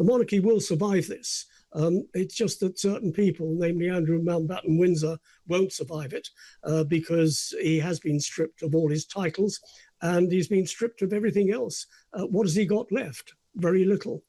monarchy will survive this. It's just that certain people, namely Andrew Mountbatten-Windsor, won't survive it because he has been stripped of all his titles and he's been stripped of everything else. What has he got left? Very little.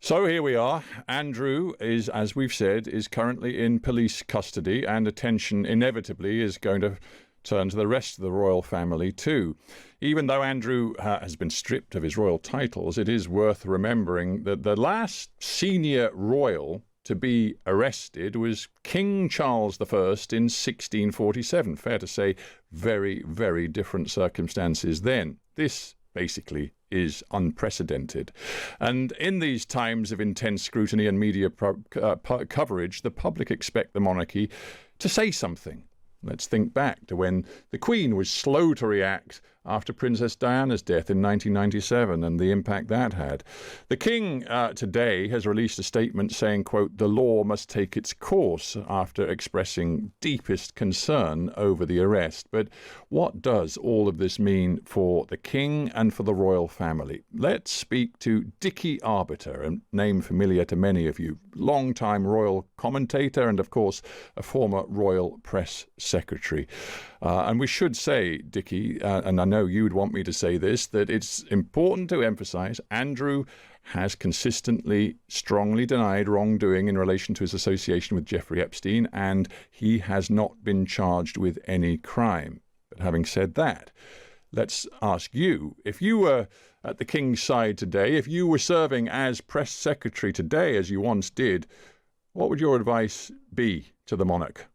So here we are. Andrew is, as we've said, is currently in police custody, and attention inevitably is going to turn to the rest of the royal family too. Even though Andrew has been stripped of his royal titles, it is worth remembering that the last senior royal to be arrested was King Charles I in 1647. Fair to say, very, very different circumstances then. This basically is unprecedented. And in these times of intense scrutiny and media coverage, the public expect the monarchy to say something. Let's think back to when the Queen was slow to react after Princess Diana's death in 1997 and the impact that had. The King today has released a statement saying, quote, "The law must take its course," after expressing deepest concern over the arrest. But what does all of this mean for the King and for the royal family? Let's speak to Dickie Arbiter, a name familiar to many of you, long-time royal commentator and, of course, a former royal press secretary. And we should say, Dickie, and I know you would want me to say this, that it's important to emphasise Andrew has consistently, strongly denied wrongdoing in relation to his association with Jeffrey Epstein, and he has not been charged with any crime. But having said that, let's ask you, if you were at the King's side today, if you were serving as press secretary today, as you once did, what would your advice be to the monarch?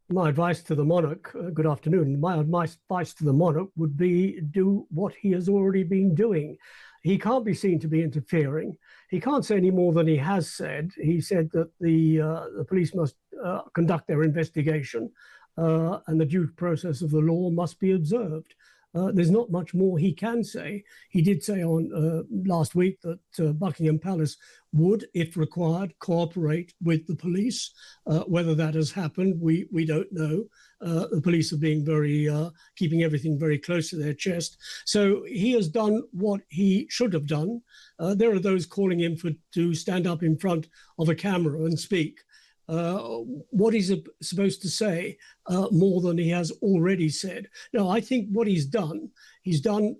My advice to the monarch, good afternoon, my advice to the monarch would be do what he has already been doing. He can't be seen to be interfering. He can't say any more than he has said. He said that the police must conduct their investigation and the due process of the law must be observed. There's not much more he can say. He did say on last week that Buckingham Palace would, if required, cooperate with the police. Whether that has happened, we don't know. The police are being keeping everything very close to their chest. So he has done what he should have done. There are those calling him to stand up in front of a camera and speak. What he's supposed to say more than he has already said. No, I think what he's done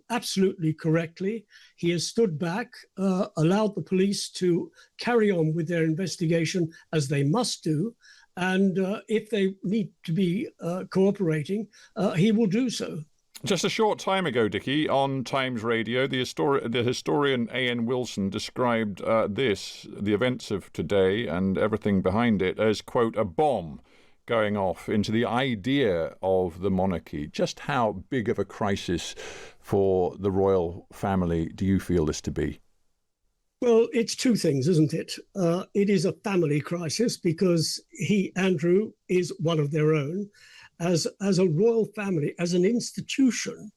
absolutely correctly. He has stood back, allowed the police to carry on with their investigation as they must do. And if they need to be cooperating, he will do so. Just a short time ago, Dickie, on Times Radio, the historian A.N. Wilson described the events of today and everything behind it as, quote, a bomb going off into the idea of the monarchy. Just how big of a crisis for the royal family do you feel this to be? Well, it's two things, isn't it? It is a family crisis because Andrew, is one of their own. As a royal family, as an institution,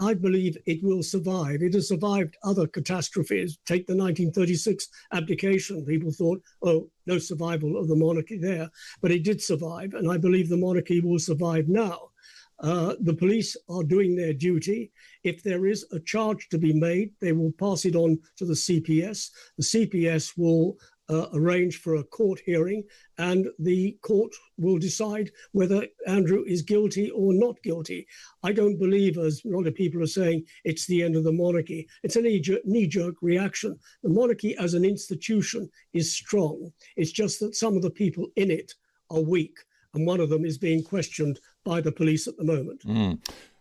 I believe it will survive. It has survived other catastrophes. Take the 1936 abdication. People thought, oh, no survival of the monarchy there. But it did survive, and I believe the monarchy will survive now. The police are doing their duty. If there is a charge to be made, they will pass it on to the CPS. The CPS will arrange for a court hearing, and the court will decide whether Andrew is guilty or not guilty. I don't believe, as a lot of people are saying, it's the end of the monarchy. It's a knee-jerk reaction. The monarchy as an institution is strong. It's just that some of the people in it are weak, and one of them is being questioned by the police at the moment.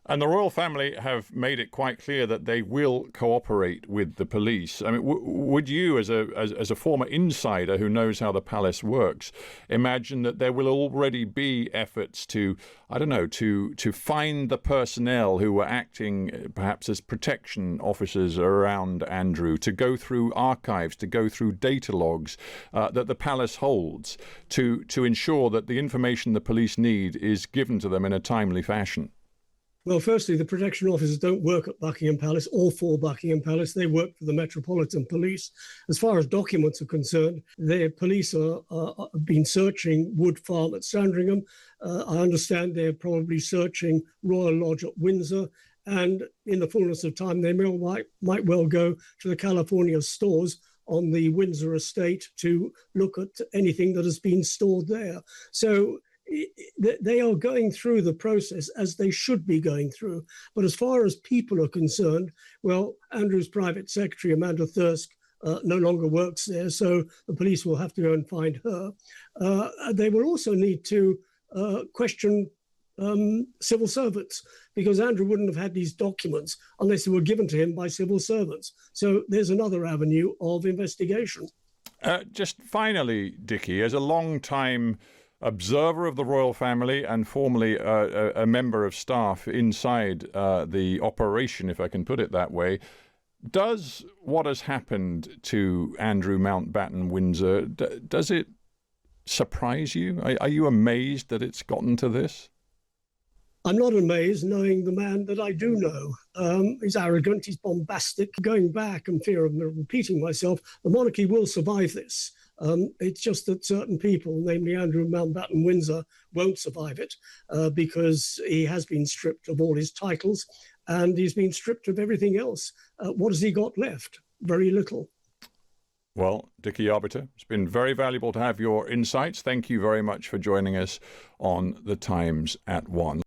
And the royal family have made it quite clear that they will cooperate with the police. I mean, would you, as a former insider who knows how the palace works, imagine that there will already be efforts to find the personnel who were acting perhaps as protection officers around Andrew, to go through archives, to go through data logs that the palace holds, to ensure that the information the police need is given to them in a timely fashion? Well, firstly, the protection officers don't work at Buckingham Palace or for Buckingham Palace. They work for the Metropolitan Police. As far as documents are concerned, their police have been searching Wood Farm at Sandringham. I understand they're probably searching Royal Lodge at Windsor. And in the fullness of time, they might well go to the California stores on the Windsor estate to look at anything that has been stored there. So they are going through the process as they should be going through. But as far as people are concerned, well, Andrew's private secretary, Amanda Thirsk, no longer works there, so the police will have to go and find her. They will also need to question civil servants, because Andrew wouldn't have had these documents unless they were given to him by civil servants. So there's another avenue of investigation. Just finally, Dickie, as a long-time observer of the royal family and formerly a member of staff inside the operation, if I can put it that way, does what has happened to Andrew Mountbatten-Windsor, does it surprise you? Are you amazed that it's gotten to this? I'm not amazed, knowing the man that I do know. He's arrogant, he's bombastic. Going back, and fear of repeating myself, the monarchy will survive this. It's just that certain people, namely Andrew Mountbatten-Windsor, won't survive it because he has been stripped of all his titles and he's been stripped of everything else. What has he got left? Very little. Well, Dickie Arbiter, it's been very valuable to have your insights. Thank you very much for joining us on The Times at 1.